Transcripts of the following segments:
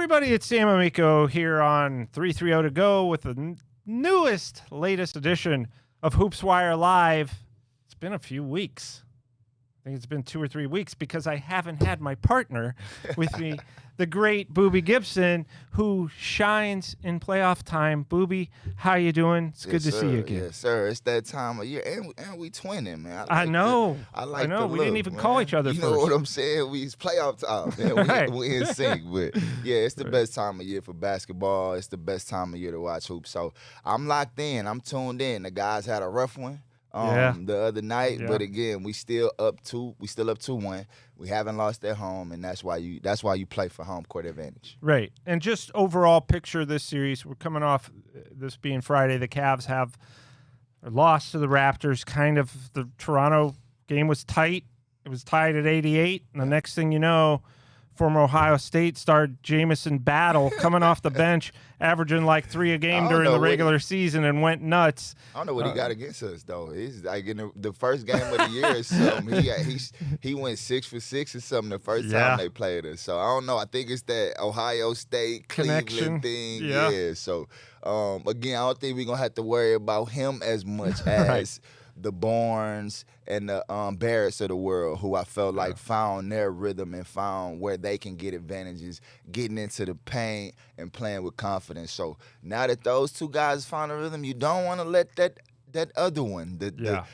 everybody, it's Sam Amico here on 330 to go with the latest edition of Hoops Wire Live. It's been a few weeks. I think it's been 2 or 3 weeks because I haven't had my partner with me, the great Booby Gibson, who shines in playoff time. Booby, how you doing? It's good to see you again. Yes, sir. It's that time of year, and we twinning, man. I know. I know. We look, didn't even man. call each other You first. know what I'm saying? It's playoff time, man. Right. We in sync. But, yeah, it's the best time of year for basketball. It's the best time of year to watch hoops. So I'm locked in. I'm tuned in. The guys had a rough one. The other night, but again, we still up 2-1. We haven't lost at home, and that's why you play for home court advantage. Right. And just overall picture this series, we're coming off this being Friday. The Cavs have lost to the Raptors. Kind of the Toronto game was tight. It was tied at 88, and the next thing you know, former Ohio State star Jamison Battle coming off the bench, averaging like 3 a game during the regular season and went nuts. I don't know what he got against us, though. He's like in the first game of the year or something. He went 6 for 6 or something the first time they played us. So I don't know. I think it's that Ohio State connection thing. Yeah. So again, I don't think we're gonna have to worry about him as much as the Barnes and the Barretts of the world, who I felt like found their rhythm and found where they can get advantages, getting into the paint and playing with confidence. So now that those two guys found a rhythm, you don't want to let that other one, the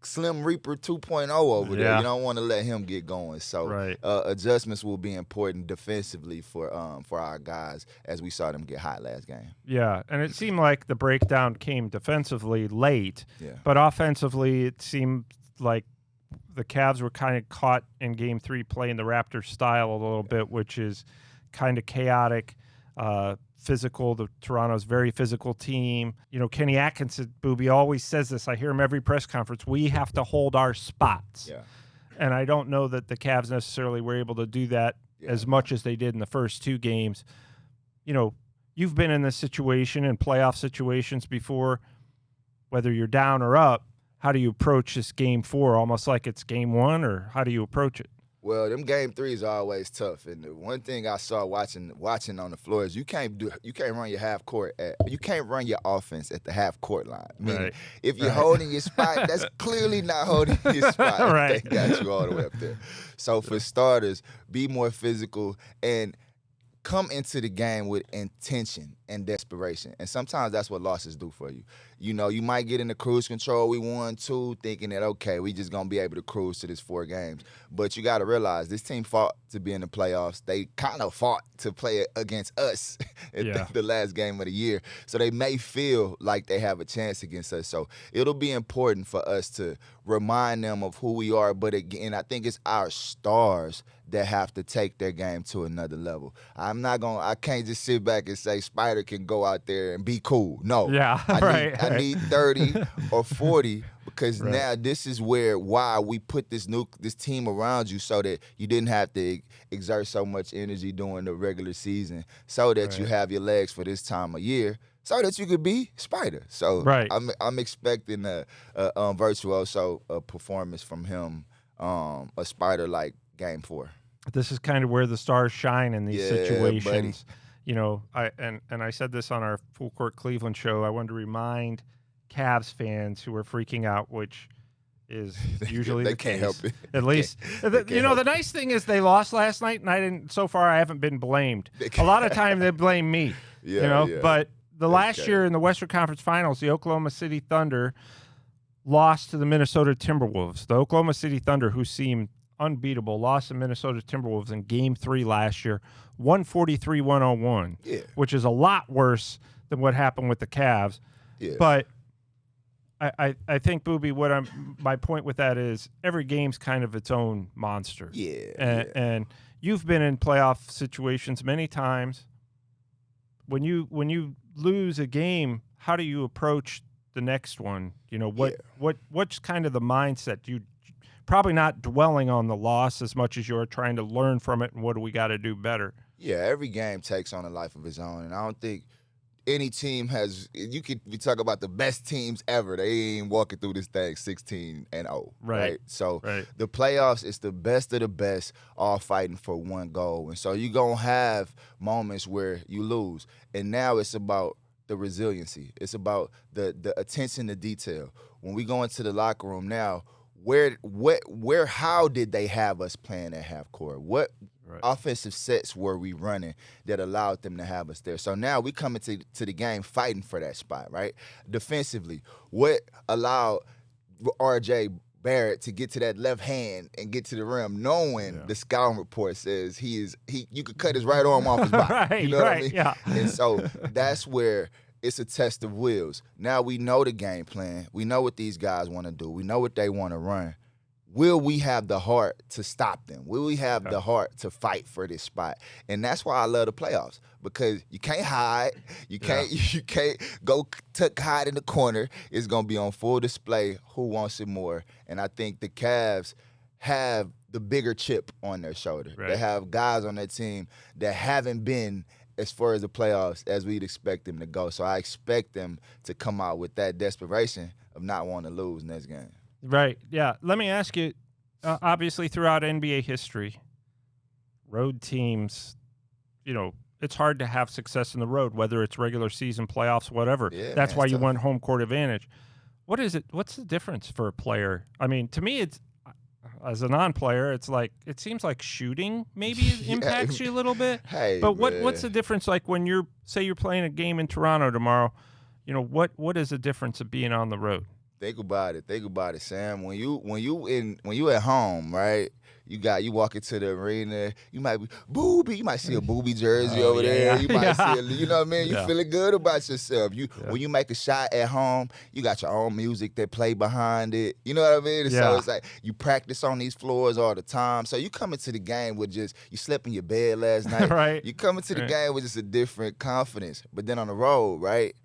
Slim Reaper 2.0 over there, you don't want to let him get going. So adjustments will be important defensively for our guys, as we saw them get hot last game. Yeah, and it seemed like the breakdown came defensively late, but offensively it seemed like the Cavs were kind of caught in Game 3 playing the Raptors style a little bit, which is kind of chaotic, physical. The Toronto's very physical team. You know, Kenny Atkinson, Booby, always says this. I hear him every press conference. We have to hold our spots. Yeah. And I don't know that the Cavs necessarily were able to do that as much as they did in the first 2 games. You know, you've been in this situation, in playoff situations before, whether you're down or up. How do you approach this Game 4? Almost like it's Game 1, or how do you approach it? Well, them Game 3s are always tough, and the one thing I saw watching on the floor is you can't run your half court you can't run your offense at the half court line. Meaning, if you're holding your spot, that's clearly not holding your spot. They got you all the way up there. So for starters, be more physical and come into the game with intention and desperation. And sometimes that's what losses do for you. You know, you might get into cruise control. We won 2, thinking that, okay, we just going to be able to cruise to this 4 games. But you got to realize this team fought to be in the playoffs. They kind of fought to play against us at the last game of the year. So they may feel like they have a chance against us. So it'll be important for us to remind them of who we are. But again, I think it's our stars that have to take their game to another level. I can't just sit back and say Spider can go out there and be cool. No. I need 30 or 40 because now this is why we put this team around you, so that you didn't have to exert so much energy during the regular season, so that you have your legs for this time of year, so that you could be Spider. So I'm expecting a virtuoso performance from him, a Spider like Game 4. This is kind of where the stars shine in these situations. Buddy. You know, I said this on our Full Court Cleveland show. I wanted to remind Cavs fans who are freaking out, which is usually they can't help it. At least, the nice thing is they lost last night, and so far I haven't been blamed. A lot of time they blame me. But last year in the Western Conference Finals, the Oklahoma City Thunder lost to the Minnesota Timberwolves. The Oklahoma City Thunder, who seemed unbeatable, lost to Minnesota Timberwolves in Game 3 last year, 143-101, which is a lot worse than what happened with the Cavs. But I think, Booby, my point with that is every game's kind of its own monster. And you've been in playoff situations many times. When you lose a game, how do you approach the next one? You know, what's kind of the mindset? You probably not dwelling on the loss as much as you're trying to learn from it and what do we got to do better. Yeah, every game takes on a life of its own, and I don't think any team has, you talk about the best teams ever. They ain't walking through this thing 16-0. Right. So the playoffs is the best of the best, all fighting for one goal. And so you're going to have moments where you lose. And now it's about the resiliency. It's about the attention to detail. When we go into the locker room now, how did they have us playing at half court? What offensive sets were we running that allowed them to have us there? So now we come into the game fighting for that spot, right? Defensively, what allowed R.J. Barrett to get to that left hand and get to the rim, knowing the scouting report says you could cut his right arm off his body. You know what I mean? Yeah. And so that's where it's a test of wills. Now we know the game plan. We know what these guys want to do. We know what they want to run. Will we have the heart to stop them? Will we have the heart to fight for this spot? And that's why I love the playoffs, because you can't hide. You can't go hide in the corner. It's going to be on full display who wants it more. And I think the Cavs have the bigger chip on their shoulder. Right. They have guys on their team that haven't been as far as the playoffs as we'd expect them to go. So I expect them to come out with that desperation of not wanting to lose next game. Right, yeah. Let me ask you, obviously throughout NBA history, road teams, it's hard to have success in the road, whether it's regular season, playoffs, whatever. Yeah, that's why you want home court advantage. What is it? What's the difference for a player? I mean, to me, it's as a non-player, it's like it seems like shooting maybe impacts you a little bit. Hey, but what's the difference? Like when you're playing a game in Toronto tomorrow, what is the difference of being on the road? Think about it, Sam. When you at home, right? You walk into the arena, you might be Booby. You might see a Booby jersey over there. You might see, you know what I mean? You feeling good about yourself. When you make a shot at home, you got your own music that play behind it. You know what I mean? So it's like you practice on these floors all the time. So you come into the game with you slept in your bed last night. Right. You come into the game with just a different confidence. But then on the road, right?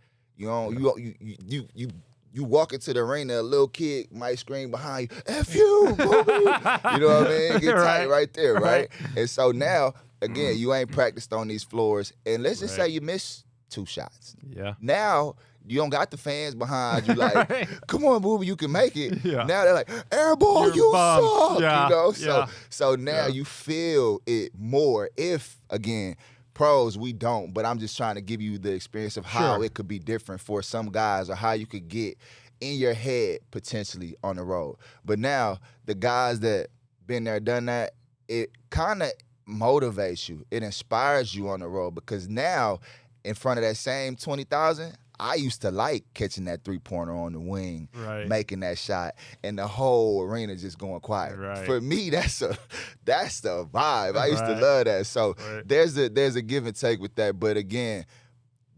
You walk into the arena, a little kid might scream behind you, F you, Booby. You know what I mean? Get tight right there, right? And so now, again, you ain't practiced on these floors. And let's just say you missed 2 shots. Yeah. Now, you don't got the fans behind you like, come on, Booby, you can make it. Yeah. Now they're like, airball, you suck. Yeah. So now you feel it more if, again, pros, we don't, but I'm just trying to give you the experience of how it could be different for some guys or how you could get in your head potentially on the road. But now, the guys that been there, done that, it kind of motivates you. It inspires you on the road because now, in front of that same 20,000, I used to like catching that three-pointer on the wing, making that shot, and the whole arena just going quiet. Right. For me, that's the vibe. I used to love that. So there's a give and take with that. But again,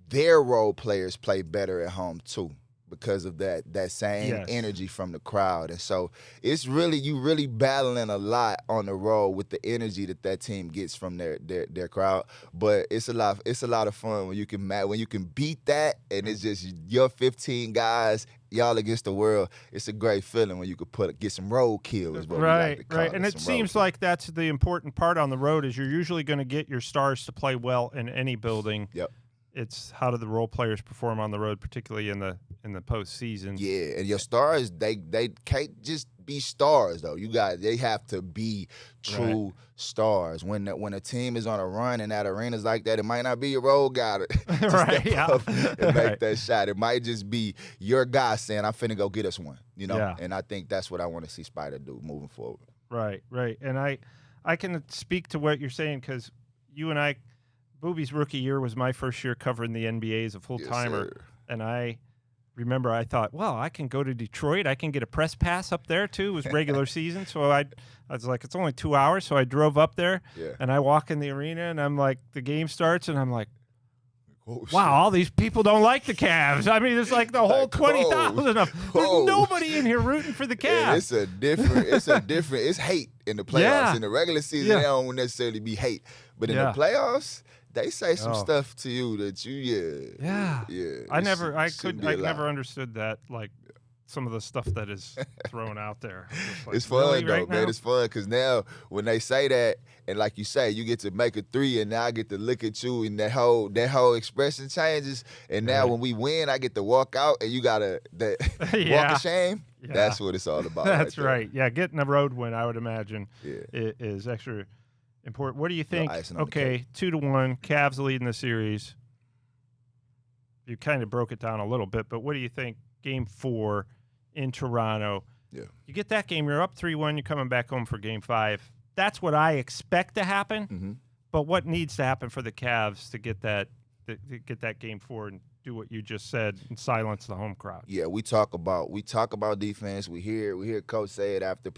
their role players play better at home too because of that same energy from the crowd. And so it's you really battling a lot on the road with the energy that team gets from their crowd. But it's a lot of fun when you can beat that, and it's just your 15 guys, y'all against the world. It's a great feeling when you could get some road kills. Right. And it seems like that's the important part on the road is you're usually going to get your stars to play well in any building. Yep. It's how do the role players perform on the road, particularly in the postseason. Yeah, and your stars, they can't just be stars though. They have to be true stars. When a team is on a run and that arena's like that, it might not be your role guy to step up and make that shot. It might just be your guy saying, "I'm finna go get us one." And I think that's what I want to see Spider do moving forward. Right. And I can speak to what you're saying because you and I. Booby's rookie year was my first year covering the NBA as a full-timer, and I remember I thought, well, I can go to Detroit. I can get a press pass up there, too. It was regular season, so I was like, it's only 2 hours, so I drove up there, and I walk in the arena, and I'm like, the game starts, and I'm like, wow, all these people don't like the Cavs. I mean, it's like the whole 20,000 of them. There's nobody in here rooting for the Cavs. It's hate in the playoffs. In the regular season, they don't necessarily be hate. But in the playoffs, they say some stuff to you that you I never understood that. Like some of the stuff that is thrown out there. Like, it's fun, really, though, right man. now? It's fun because now when they say that, and like you say, you get to make a three, and now I get to look at you, and that whole expression changes. And now when we win, I get to walk out, and you got to walk of shame. Yeah. That's what it's all about. That's right. Yeah, getting a road win, I would imagine, yeah. is extra important. What do you think? Okay, 2-1, Cavs leading the series. You kind of broke it down a little bit, but what do you think? Game 4 in Toronto. Yeah. You get that game, you're up 3-1, you're coming back home for game 5. That's what I expect to happen. Mm-hmm. But what needs to happen for the Cavs to get that game 4 and do what you just said and silence the home crowd? Yeah, we talk about defense. We hear coach say it after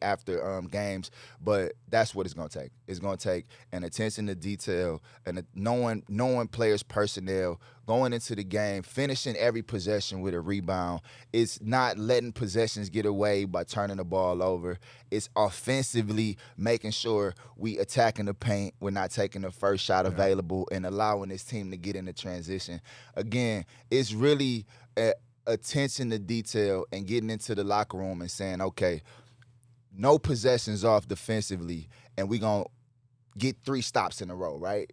after games, but that's what it's gonna take. It's gonna take an attention to detail and knowing players' personnel, going into the game, finishing every possession with a rebound. It's not letting possessions get away by turning the ball over. It's offensively making sure we attacking the paint. We're not taking the first shot available and allowing this team to get into transition. Again, it's really attention to detail and getting into the locker room and saying, okay, no possessions off defensively, and we're going to get 3 stops in a row, right?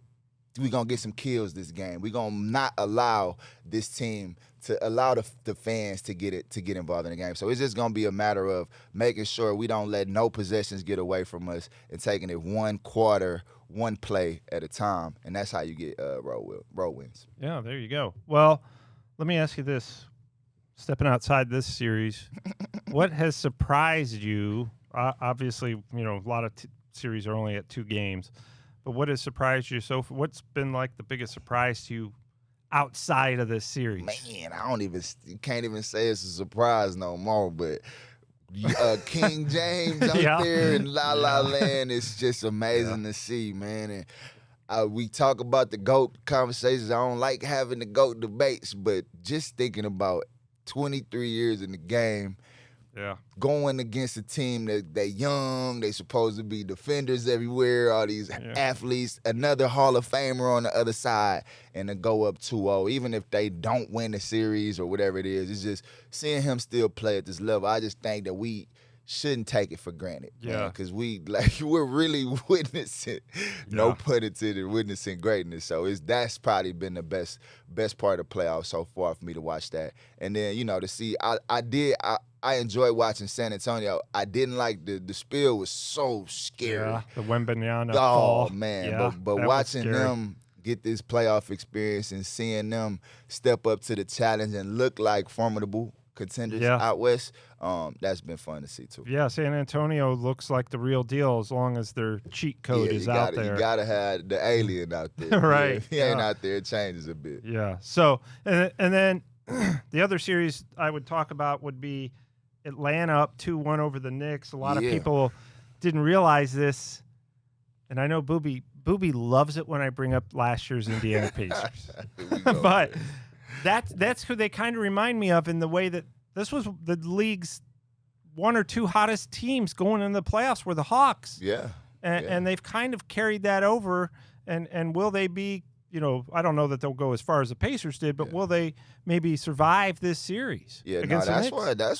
We're going to get some kills this game. We're going to not allow this team to allow the fans to get involved in the game. So it's just going to be a matter of making sure we don't let no possessions get away from us and taking it one quarter, one play at a time. And that's how you get road wins. Yeah, there you go. Well, let me ask you this. Stepping outside this series, what has surprised you? Obviously, a lot of series are only at 2 games. But what has surprised you so far? What's been like the biggest surprise to you outside of this series? Man, can't even say it's a surprise no more. But King James out there in La La Land, it's just amazing to see, man. And we talk about the GOAT conversations. I don't like having the GOAT debates, but just thinking about 23 years in the game. Yeah, going against a team that they young, they supposed to be defenders everywhere, all these athletes, another Hall of Famer on the other side, and to go up 2-0, even if they don't win the series or whatever it is, it's just seeing him still play at this level. I just think that we shouldn't take it for granted, because we're really witnessing, no pun intended, witnessing greatness. So that's probably been the best part of the playoffs so far for me to watch that, and then to see I enjoyed watching San Antonio. I didn't like the spill was so scary. Yeah, the Wembanyama fall. Oh, man. But watching them get this playoff experience and seeing them step up to the challenge and look like formidable contenders out west, that's been fun to see too. Yeah, San Antonio looks like the real deal as long as their cheat code is out there. You got to have the alien out there. Right. If he ain't out there, it changes a bit. Yeah. So, and then the other series I would talk about would be Atlanta up 2-1 over the Knicks. A lot of people didn't realize this, and I know Booby loves it when I bring up last year's Indiana Pacers. But that's who they kind of remind me of in the way that this was the league's 1 or 2 hottest teams going into the playoffs were the Hawks. Yeah. And they've kind of carried that over, and will they be, I don't know that they'll go as far as the Pacers did, but will they maybe survive this series? Yeah, that's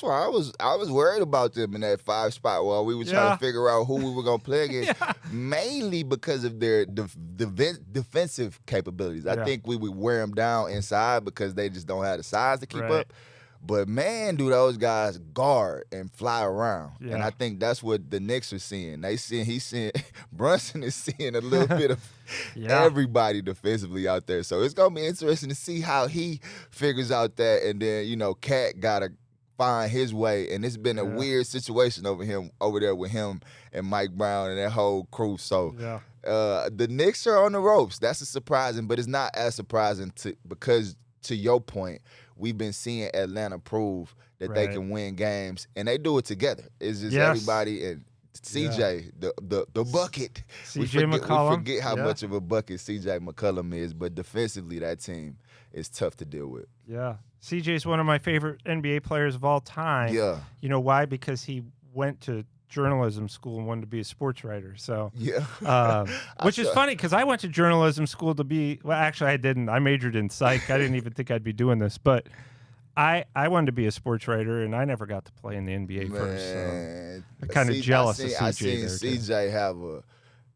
why I was worried about them in that 5 spot while we were trying to figure out who we were going to play against, mainly because of their defensive capabilities. I think we would wear them down inside because they just don't have the size to keep up. But, man, do those guys guard and fly around. Yeah. And I think that's what the Knicks are seeing. Brunson is seeing a little bit of everybody defensively out there. So it's going to be interesting to see how he figures out that. And then, Cat got to find his way. And it's been a weird situation over there with him and Mike Brown and that whole crew. So the Knicks are on the ropes. That's surprising, but it's not as surprising because, to your point, we've been seeing Atlanta prove that they can win games, and they do it together. It's just everybody and CJ, the bucket. CJ McCollum. We forget how much of a bucket CJ McCollum is, but defensively that team is tough to deal with. Yeah. CJ's one of my favorite NBA players of all time. Yeah. You know why? Because he went to journalism school and wanted to be a sports writer. So which is funny because I went to journalism school to be, well, actually I didn't. I majored in psych. I didn't even think I'd be doing this, but I wanted to be a sports writer, and I never got to play in the NBA first. So I'm kind of jealous of CJ. I seen CJ have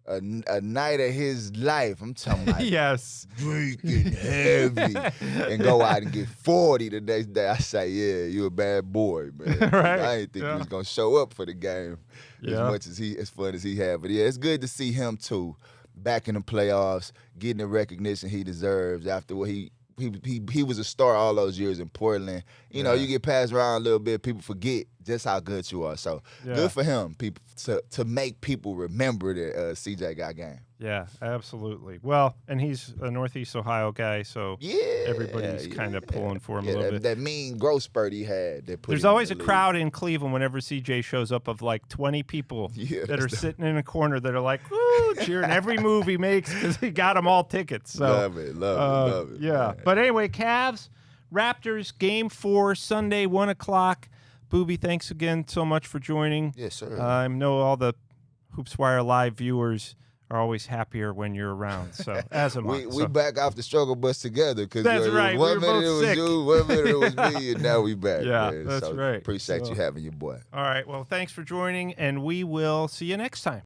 a night of his life. I'm talking about yes, drinking heavy and go out and get 40 the next day. I say, yeah, you a bad boy, man. Right? I didn't think he was gonna show up for the game as fun as he had. But yeah, it's good to see him too, back in the playoffs, getting the recognition he deserves after what he was a star all those years in Portland. You know, you get passed around a little bit, people forget just how good you are. So good for him, people, to make people remember that CJ got game. Yeah, absolutely. Well, and he's a Northeast Ohio guy, so everybody's kind of pulling for him a little bit. That mean growth spurt he had. There's always a crowd in Cleveland whenever CJ shows up of like 20 people that are sitting in a corner that are like, woo, cheering every move he makes because he got them all tickets. So, love it. Yeah. Man. But anyway, Cavs, Raptors, Game 4, Sunday, 1 o'clock. Booby, thanks again so much for joining. Yes, sir. I know all the Hoops Wire Live viewers are always happier when you're around. So as am I. We back off the struggle bus together because right. One minute it was you, 1 minute it was me, and now we back. Yeah, man. that's right. Appreciate you having your boy. All right. Well, thanks for joining, and we will see you next time.